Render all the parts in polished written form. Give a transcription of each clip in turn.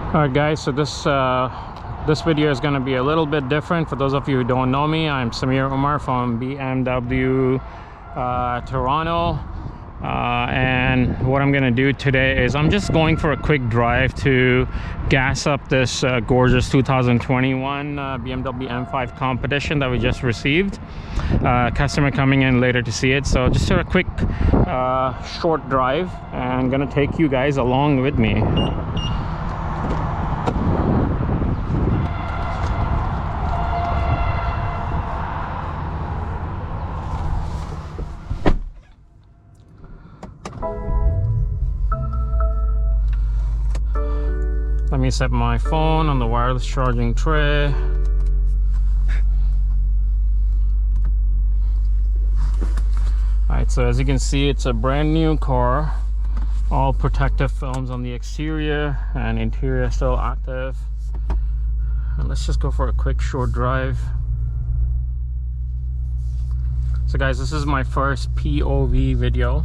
Alright guys, so this video is going to be a little bit different. For those of you who don't know me, I'm Samir Umer from BMW Toronto, and what I'm going to do today is I'm just going for a quick drive to gas up this gorgeous 2021 BMW M5 competition that we just received. Customer coming in later to see it, so just a quick short drive, and I'm going to take you guys along with me. Let me set my phone on the wireless charging tray. Alright, so as you can see, it's a brand new car. All protective films on the exterior and interior still active. And let's just go for a quick short drive. So guys, this is my first POV video.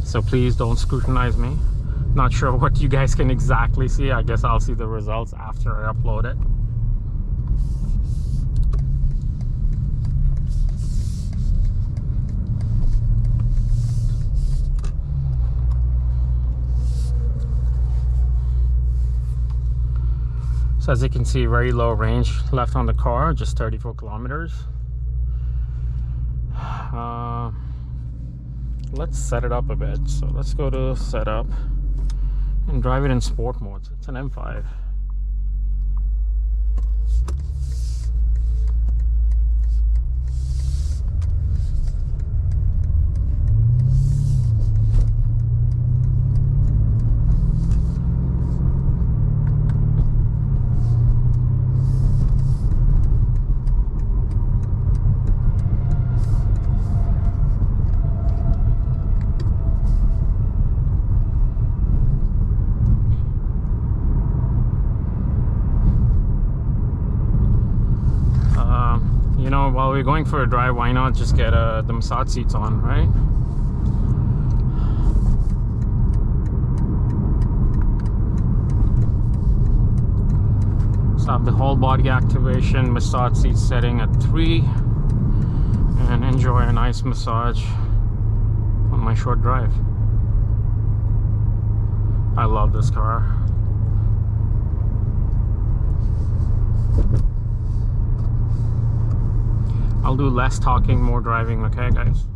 So please don't scrutinize me. Not sure what you guys can exactly see. I guess I'll see the results after I upload it. So as you can see, very low range left on the car, just 34 kilometers. Let's set it up a bit. So let's go to setup and drive it in sport mode. It's an M5. While we're going for a drive, why not just get the massage seats on, right? So I have the whole body activation, massage seat setting at 3, and enjoy a nice massage on my short drive. I love this car. I'll do less talking, more driving, okay guys?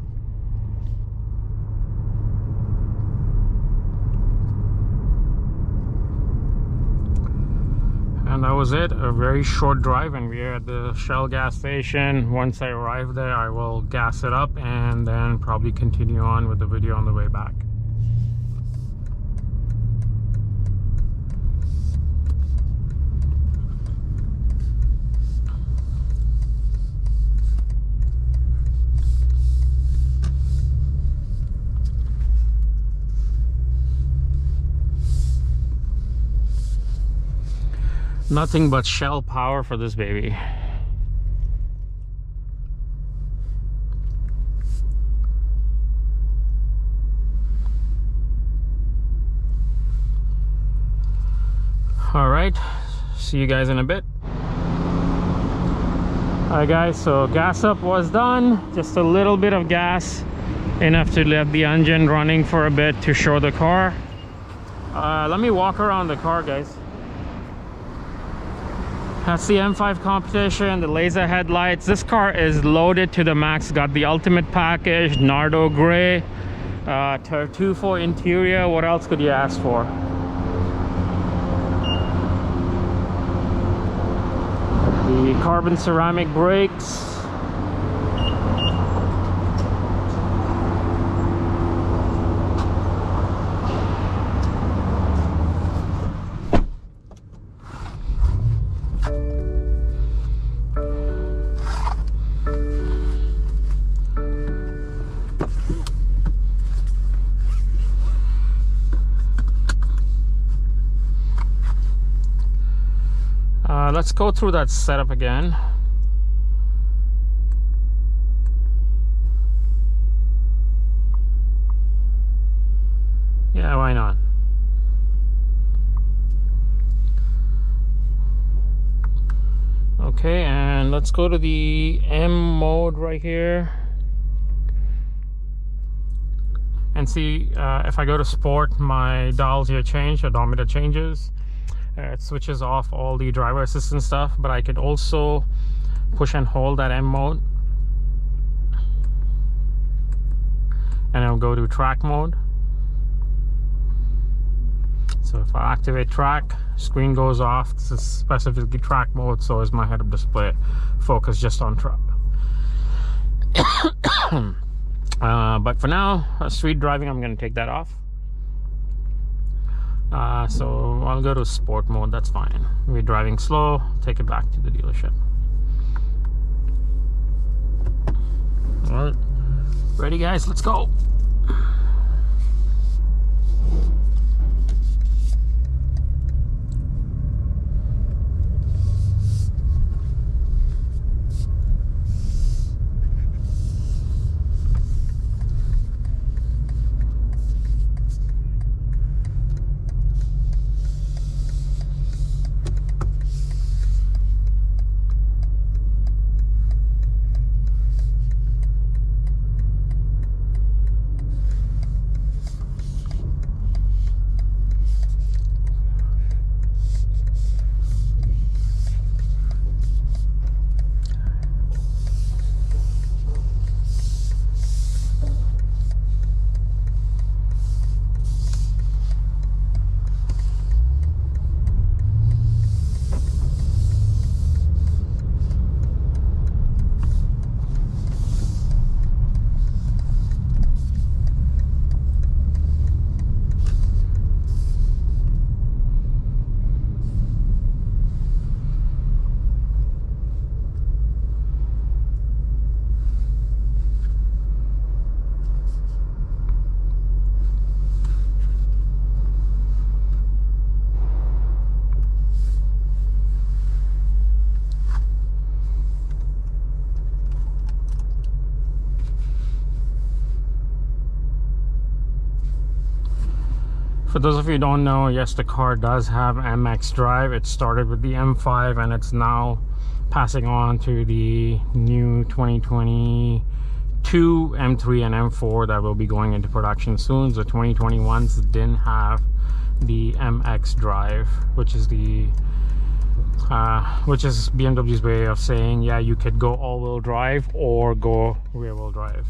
And that was it, a very short drive, and we're at the Shell gas station. Once I arrive there, I will gas it up and then probably continue on with the video on the way back. Nothing but Shell power for this baby. All right, see you guys in a bit. All right guys, so gas up was done. Just a little bit of gas, enough to let the engine running for a bit to show the car. Let me walk around the car, guys. That's the M5 competition, the laser headlights. This car is loaded to the max. Got the ultimate package, Nardo gray, Tartufo interior. What else could you ask for? The carbon ceramic brakes. Let's go through that setup again. Yeah, why not? Okay, and let's go to the M mode right here and see if I go to sport, my dials here change, odometer changes. It switches off all the driver assistance stuff, but I could also push and hold that M mode and it'll go to track mode. So if I activate track, screen goes off. This is specifically track mode, so is my head-up display focused just on track. But for now, street driving, I'm going to take that off. So I'll go to sport mode, that's fine. We're driving slow, take it back to the dealership. All right, ready guys, let's go. For those of you who don't know, yes, the car does have MX drive. It started with the M5 and it's now passing on to the new 2022 M3 and M4 that will be going into production soon. The 2021s didn't have the MX drive, which is BMW's way of saying, yeah, you could go all-wheel drive or go rear-wheel drive.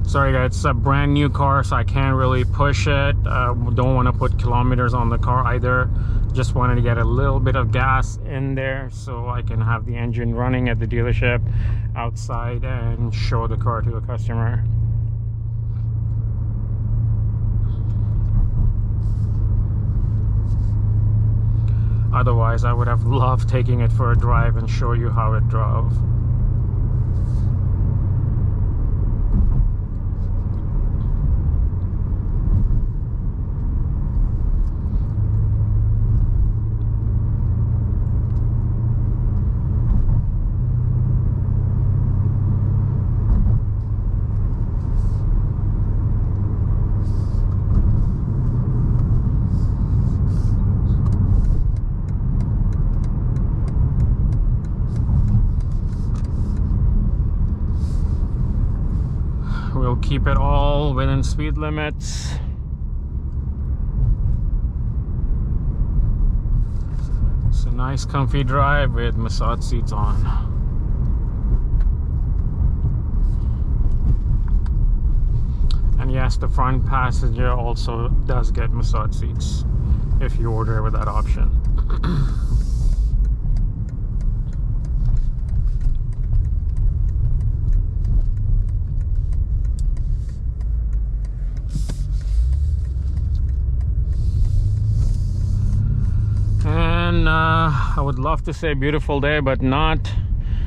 Sorry guys, it's a brand new car, so I can't really push it. Don't want to put kilometers on the car either. Just wanted to get a little bit of gas in there so I can have the engine running at the dealership outside and show the car to a customer. Otherwise, I would have loved taking it for a drive and show you how it drove. We'll keep it all within speed limits. It's a nice comfy drive with massage seats on. And yes, the front passenger also does get massage seats if you order with that option. I would love to say beautiful day, but not.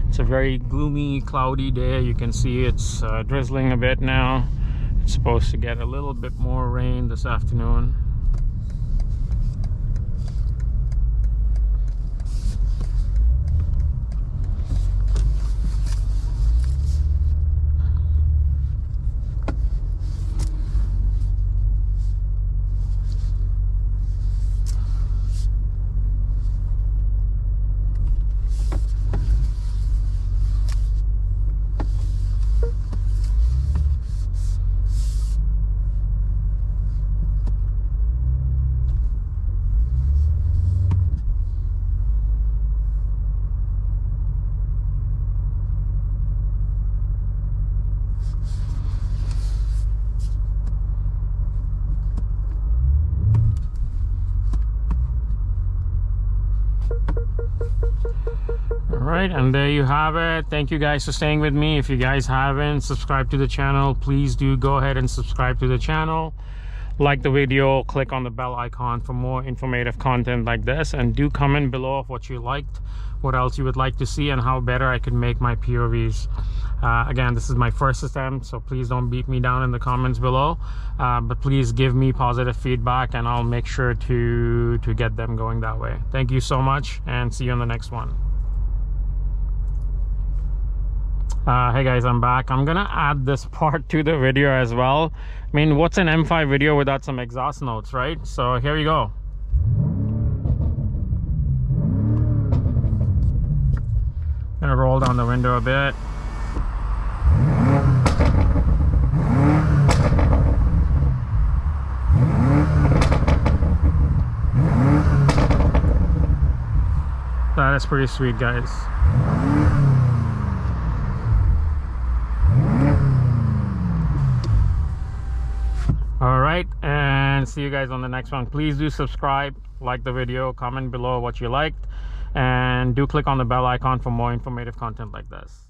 It's a very gloomy, cloudy day. You can see it's drizzling a bit now. It's supposed to get a little bit more rain this afternoon. right, and there you have it. Thank you guys for staying with me. If you guys haven't subscribed to the channel, please do go ahead and subscribe to the channel. Like the video, click on the bell icon for more informative content like this, and do comment below of what you liked, what else you would like to see, and how better I could make my POVs. Again, this is my first attempt, so please don't beat me down in the comments below, but please give me positive feedback and I'll make sure to get them going that way. Thank you so much, and see you on the next one. Hey guys, I'm back. I'm gonna add this part to the video as well. I mean, what's an M5 video without some exhaust notes, right? So here we go. Gonna roll down the window a bit. That is pretty sweet, guys. All right, and see you guys on the next one. Please do subscribe, like the video, comment below what you liked, and do click on the bell icon for more informative content like this.